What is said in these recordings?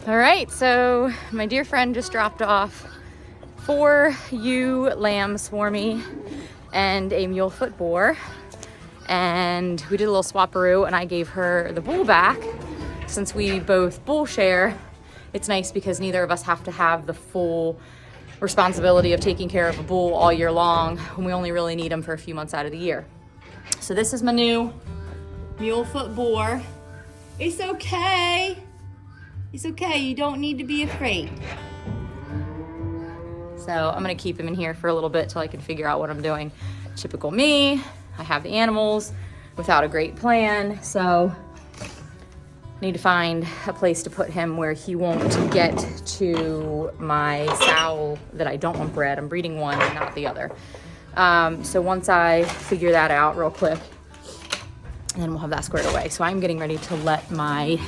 All right, so my dear friend just dropped off 4 ewe lambs for me and a mule foot boar. And we did a little swapperoo and I gave her the bull back. Since we both bull share, it's nice because neither of us have to have the full responsibility of taking care of a bull all year long when we only really need them for a few months out of the year. So this is my new mule foot boar. It's okay. It's okay, you don't need to be afraid. So I'm gonna keep him in here for a little bit till I can figure out what I'm doing. Typical me, I have the animals without a great plan, so I need to find a place to put him where he won't get to my sow that I don't want bred. I'm breeding one and not the other. So once I figure that out real quick, then we'll have that squared away. So I'm getting ready to let my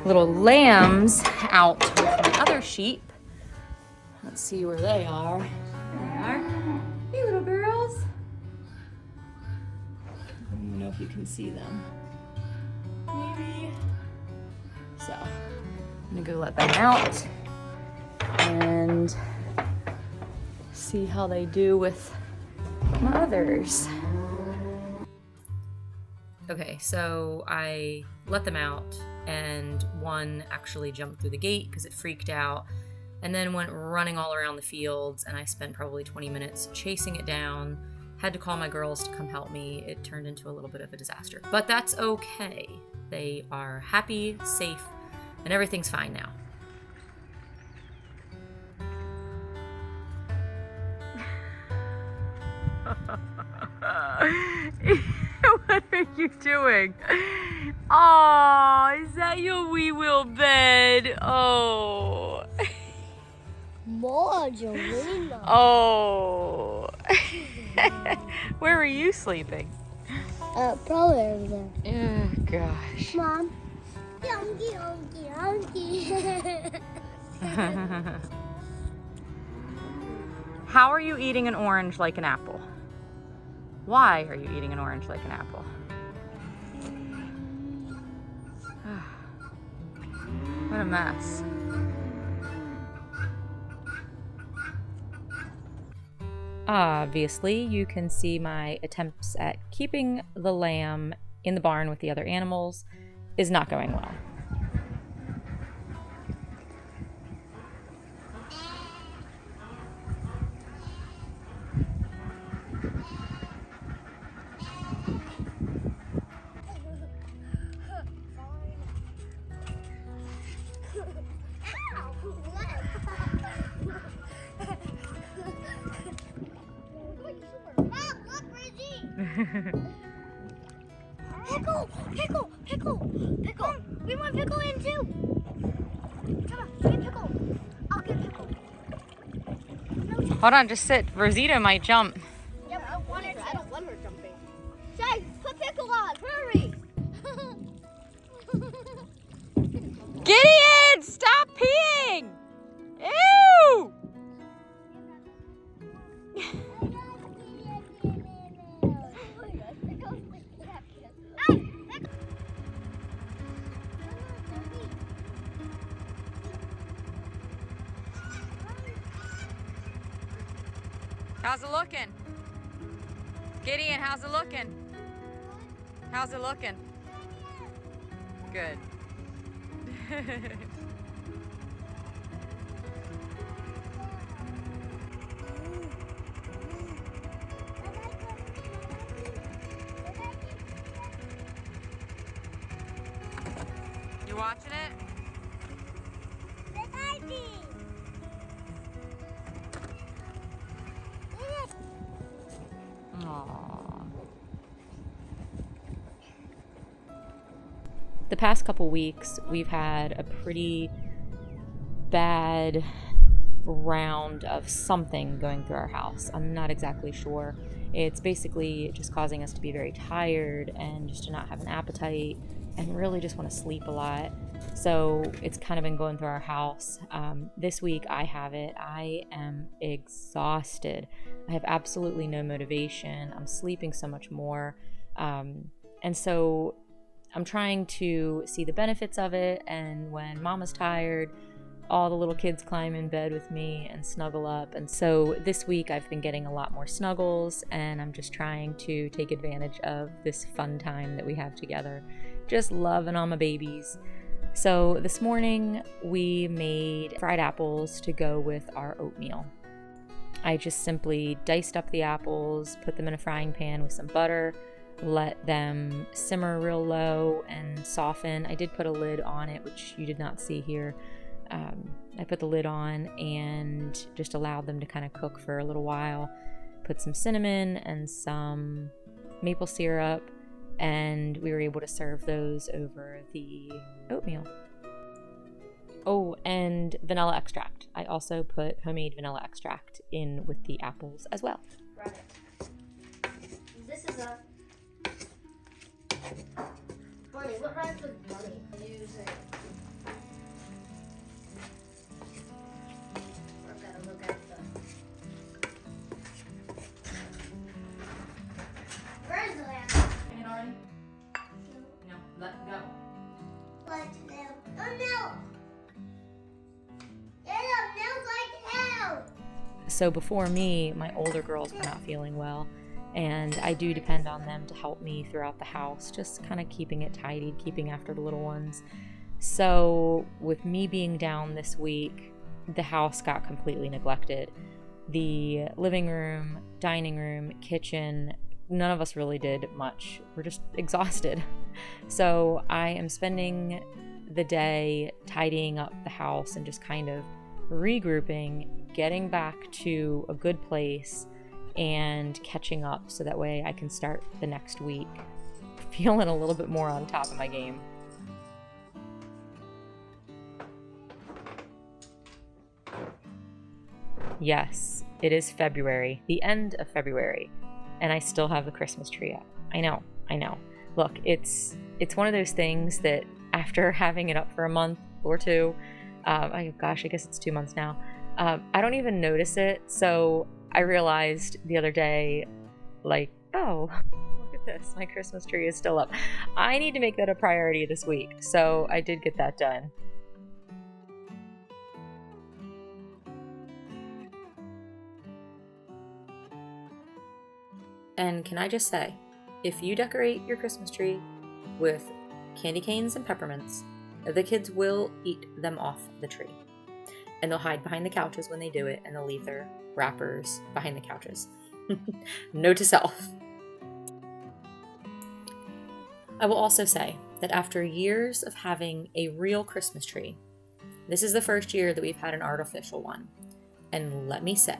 little lambs out with my other sheep. Let's see where they are. There they are. Hey, little girls. I don't even know if you can see them. Maybe. So I'm gonna go let them out and see how they do with my others. Okay, so I let them out and one actually jumped through the gate because it freaked out and then went running all around the fields, and I spent probably 20 minutes chasing it down. Had to call my girls to come help me. It turned into a little bit of a disaster, but that's okay. They are happy, safe, and everything's fine now. What are you doing? Oh, is that your wee little bed? Oh. More Jolena. Oh. Where were you sleeping? Probably over there. Oh, gosh. Mom. Yonky, yonky, yonky. How are you eating an orange like an apple? Why are you eating an orange like an apple? What a mess. Obviously, you can see my attempts at keeping the lamb in the barn with the other animals is not going well. Pickle, pickle, pickle, pickle. We want pickle in too. Come on, get pickle. I'll get pickle. No, Hold on, just sit. Rosita might jump. yeah, I don't want her jumping. Shay, put pickle on, hurry. Gideon, stop peeing! Ew! How's it looking? Gideon, how's it looking? How's it looking? Good. You watching it? Aww. The past couple weeks, we've had a pretty bad round of something going through our house. I'm not exactly sure. It's basically just causing us to be very tired and just to not have an appetite and really just want to sleep a lot. So it's kind of been going through our house. This week I have it. I am exhausted. I have absolutely no motivation. I'm sleeping so much more. And so I'm trying to see the benefits of it, and when mama's tired, all the little kids climb in bed with me and snuggle up. And so this week I've been getting a lot more snuggles, and I'm just trying to take advantage of this fun time that we have together, just loving on my babies. So this morning we made fried apples to go with our oatmeal. I just simply diced up the apples, put them in a frying pan with some butter, let them simmer real low and soften. I did put a lid on it, which you did not see here. I put the lid on and just allowed them to kind of cook for a little while. Put some cinnamon and some maple syrup, and we were able to serve those over the oatmeal. Oh, and vanilla extract. I also put homemade vanilla extract in with the apples as well. Right. This is a bunny. What rhymes with bunny? Music. I've got to look at the. Where is the lamp? Hang it already? No, let go. What? Oh no! So before me, my older girls were not feeling well, and I do depend on them to help me throughout the house, just kind of keeping it tidy, keeping after the little ones. So with me being down this week, the house got completely neglected. The living room, dining room, kitchen, none of us really did much. We're just exhausted. So I am spending the day tidying up the house and just kind of regrouping, getting back to a good place and catching up so that way I can start the next week feeling a little bit more on top of my game. Yes, it is February, the end of February, and I still have the Christmas tree up. I know. Look, it's one of those things that after having it up for a month or two, I guess it's 2 months now, I don't even notice it. So I realized the other day, like, oh, look at this, my Christmas tree is still up. I need to make that a priority this week. So I did get that done. And can I just say, if you decorate your Christmas tree with candy canes and peppermints, the kids will eat them off the tree. And they'll hide behind the couches when they do it, and they'll leave their wrappers behind the couches. Note to self. I will also say that after years of having a real Christmas tree, this is the first year that we've had an artificial one. And let me say,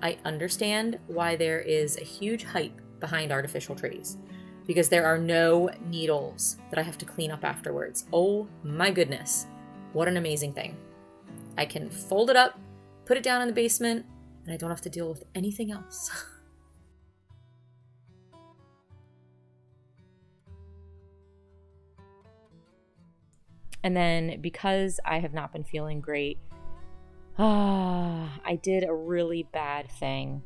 I understand why there is a huge hype behind artificial trees, because there are no needles that I have to clean up afterwards. Oh my goodness, what an amazing thing. I can fold it up, put it down in the basement, and I don't have to deal with anything else. And then because I have not been feeling great, I did a really bad thing.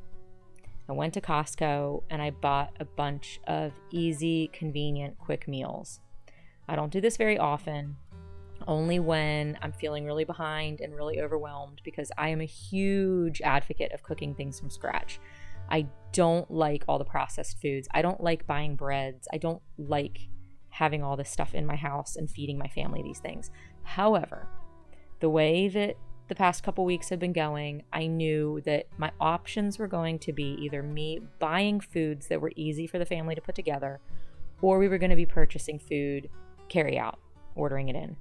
I went to Costco and I bought a bunch of easy, convenient, quick meals. I don't do this very often, only when I'm feeling really behind and really overwhelmed, because I am a huge advocate of cooking things from scratch. I don't like all the processed foods. I don't like buying breads. I don't like having all this stuff in my house and feeding my family these things. However, the way that the past couple weeks have been going, I knew that my options were going to be either me buying foods that were easy for the family to put together, or we were going to be purchasing food carry out, ordering it in.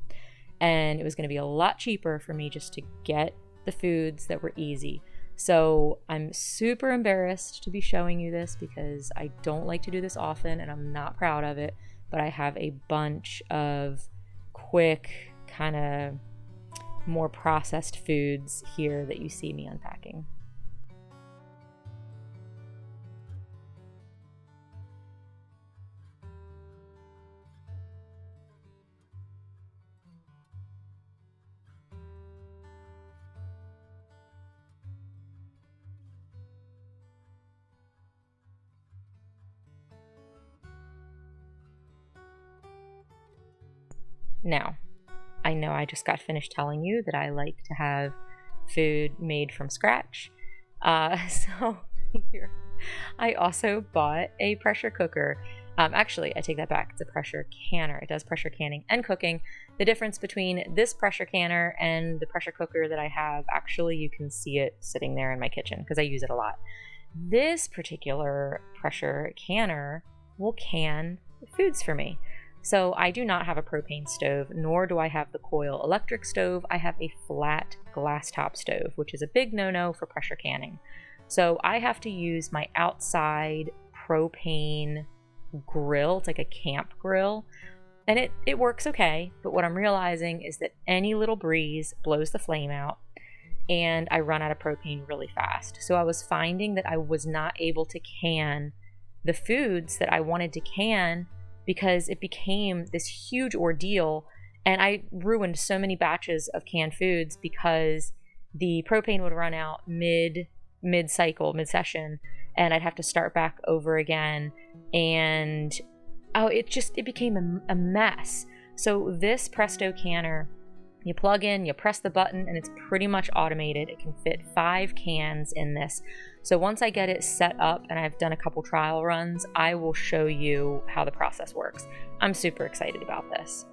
And it was going to be a lot cheaper for me just to get the foods that were easy. So I'm super embarrassed to be showing you this because I don't like to do this often and I'm not proud of it, but I have a bunch of quick kind of more processed foods here that you see me unpacking. Now, I know I just got finished telling you that I like to have food made from scratch. So here, I also bought a pressure cooker. Actually, I take that back. It's a pressure canner. It does pressure canning and cooking. The difference between this pressure canner and the pressure cooker that I have, actually, you can see it sitting there in my kitchen because I use it a lot. This particular pressure canner will can foods for me. So I do not have a propane stove, nor do I have the coil electric stove. I have a flat glass top stove, which is a big no-no for pressure canning. So I have to use my outside propane grill. It's like a camp grill, and it works okay. But what I'm realizing is that any little breeze blows the flame out, and I run out of propane really fast. So I was finding that I was not able to can the foods that I wanted to can because it became this huge ordeal, and I ruined so many batches of canned foods because the propane would run out mid-cycle, mid-session, and I'd have to start back over again, and it became a mess. So this Presto canner, you plug in, you press the button, and it's pretty much automated. It can fit 5 cans in this. So once I get it set up and I've done a couple trial runs, I will show you how the process works. I'm super excited about this.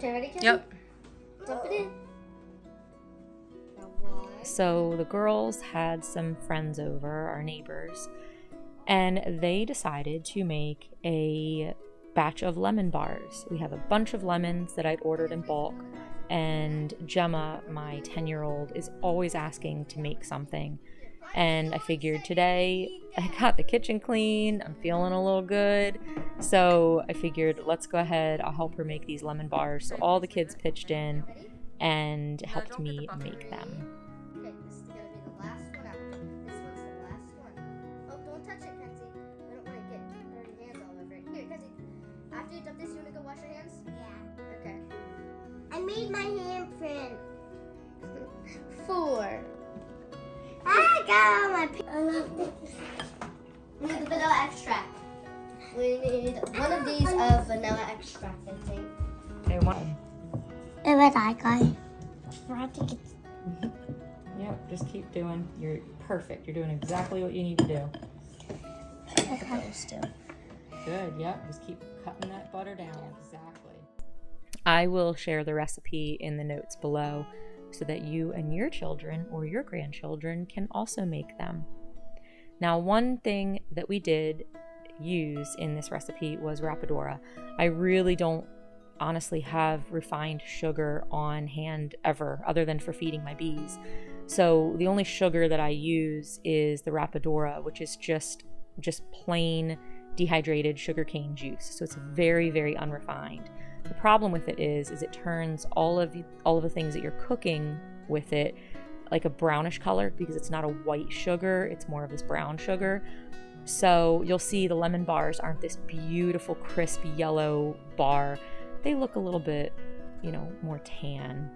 Ready, Kenzie? Yep. Dump it in. So the girls had some friends over, our neighbors, and they decided to make a batch of lemon bars. We have a bunch of lemons that I'd ordered in bulk, and Gemma, my 10-year-old, is always asking to make something. And I figured today I got the kitchen clean, I'm feeling a little good, so I figured let's go ahead, I'll help her make these lemon bars. So all the kids pitched in and helped me make them. Okay, this is gonna be the last one after. This one's the last one. Oh, don't touch it, Kenzie. I don't want to get dirty hands all over it. Here, Kenzie. After you dump this, you wanna go wash your hands? Yeah. Okay. I made my handprint. 4. I got all my. We need the vanilla extract. We need one of these of vanilla extract, I think. Okay, one. And what I got. Yep, just keep doing. You're perfect. You're doing exactly what you need to do. Good, yep. Just keep cutting that butter down. Exactly. I will share the recipe in the notes below so that you and your children or your grandchildren can also make them. Now, one thing that we did use in this recipe was rapadura. I really don't honestly have refined sugar on hand ever, other than for feeding my bees. So the only sugar that I use is the rapadura, which is just plain dehydrated sugarcane juice. So it's very, very unrefined. The problem with it is it turns all of the things that you're cooking with it like a brownish color because it's not a white sugar, it's more of this brown sugar. So you'll see the lemon bars aren't this beautiful crisp yellow bar. They look a little bit, more tan.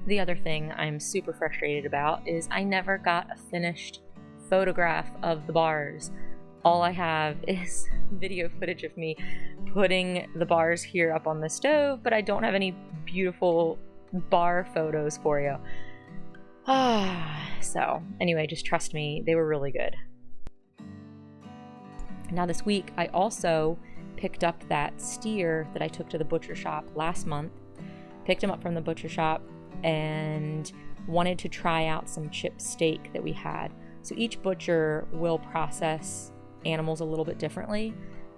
The other thing I'm super frustrated about is I never got a finished photograph of the bars. All I have is video footage of me putting the bars here up on the stove, but I don't have any beautiful bar photos for you. So anyway, just trust me, they were really good. Now this week, I also picked up that steer that I took to the butcher shop last month. Picked him up from the butcher shop and wanted to try out some chip steak that we had. So each butcher will process animals a little bit differently,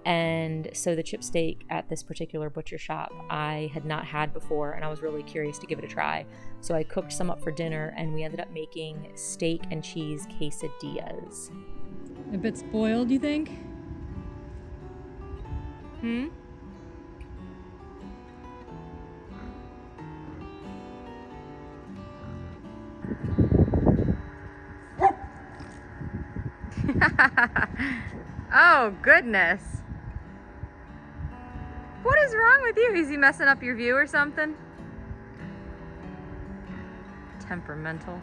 And so the chip steak at this particular butcher shop I had not had before, and I was really curious to give it a try. So I cooked some up for dinner, and we ended up making steak and cheese quesadillas. A bit spoiled, you think? Oh, goodness. What is wrong with you? Is he messing up your view or something? Temperamental.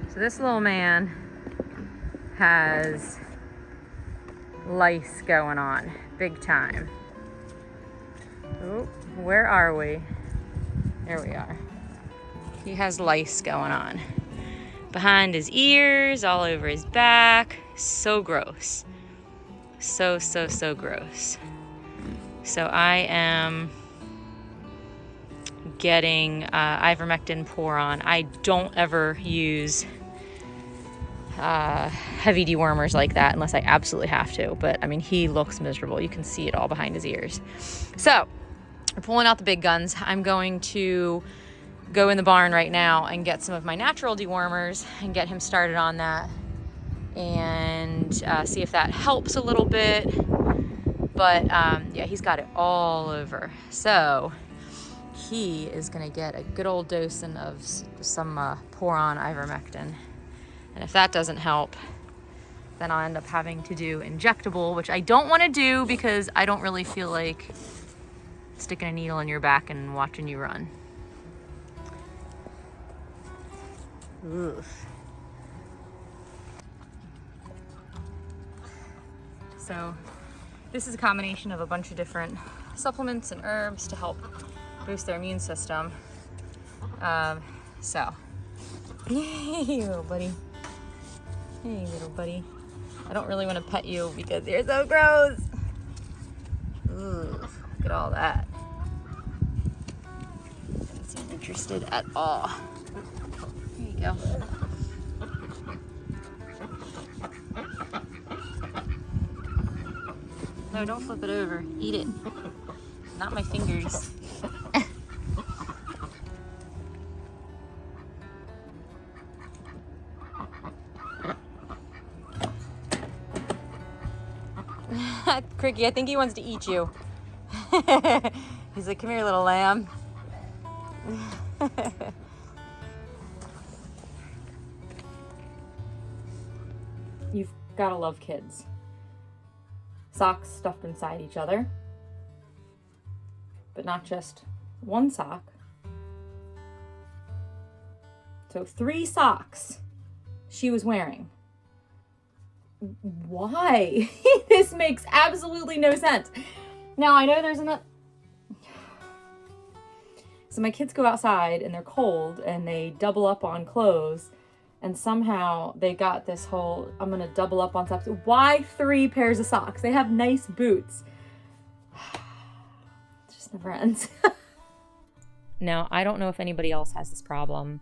So this little man has lice going on, big time. Oh, where are we? There we are. He has lice going on. Behind his ears, all over his back. So gross. So gross. So I am getting ivermectin pour-on. I don't ever use heavy dewormers like that unless I absolutely have to. But I mean, he looks miserable. You can see it all behind his ears. So we're pulling out the big guns. I'm going to go in the barn right now and get some of my natural dewormers and get him started on that and see if that helps a little bit. But yeah, he's got it all over. So he is gonna get a good old dose of some pour-on ivermectin. And if that doesn't help, then I'll end up having to do injectable, which I don't want to do because I don't really feel like sticking a needle in your back and watching you run. Oof. So this is a combination of a bunch of different supplements and herbs to help boost their immune system. So, hey little buddy. Hey little buddy. I don't really want to pet you because you're so gross. Ooh, look at all that. Doesn't seem interested at all. There you go. No, don't flip it over. Eat it. Not my fingers. Cricky, I think he wants to eat you. He's like, come here, little lamb. You've gotta love kids. Socks stuffed inside each other, but not just one sock. So 3 socks she was wearing. Why? This makes absolutely no sense. Now I know there's enough. So my kids go outside and they're cold and they double up on clothes. And somehow they got this whole, I'm going to double up on socks. Why 3 pairs of socks? They have nice boots. It just never ends. Now, I don't know if anybody else has this problem.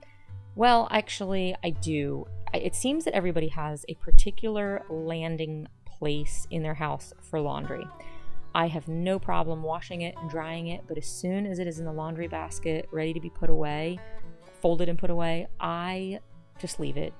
Well, actually, I do. It seems that everybody has a particular landing place in their house for laundry. I have no problem washing it and drying it, but as soon as it is in the laundry basket, ready to be put away, folded and put away, I just leave it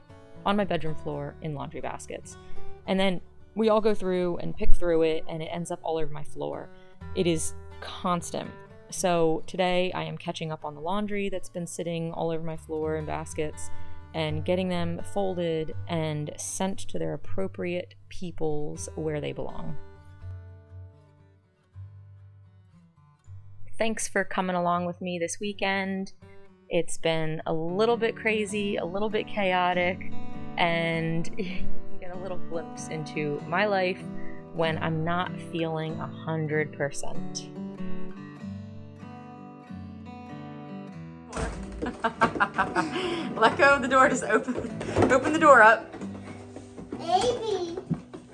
on my bedroom floor in laundry baskets. And then we all go through and pick through it, and it ends up all over my floor. It is constant. So today I am catching up on the laundry that's been sitting all over my floor in baskets and getting them folded and sent to their appropriate peoples where they belong. Thanks for coming along with me this weekend. It's been a little bit crazy, a little bit chaotic, and you can get a little glimpse into my life when I'm not feeling 100%. Let go of the door, just open the door up. Baby.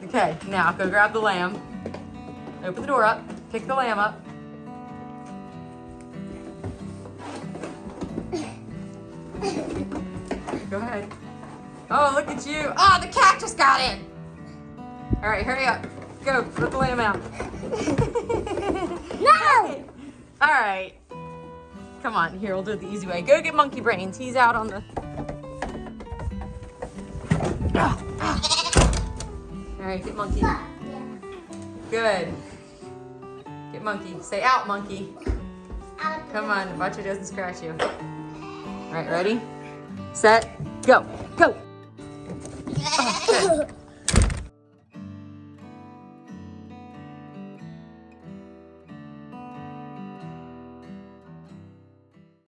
Okay, now go grab the lamb. Open the door up, pick the lamb up. Go ahead. Oh, look at you. Oh, the cat just got in. All right, hurry up. Go, put the lamb out. No! All right. Come on, here, we'll do it the easy way. Go get Monkey Brains. He's out on the... All right, get Monkey. Good. Get Monkey. Say out, Monkey. Come on, watch it doesn't scratch you. All right, ready? Set, go. Go. Oh, good.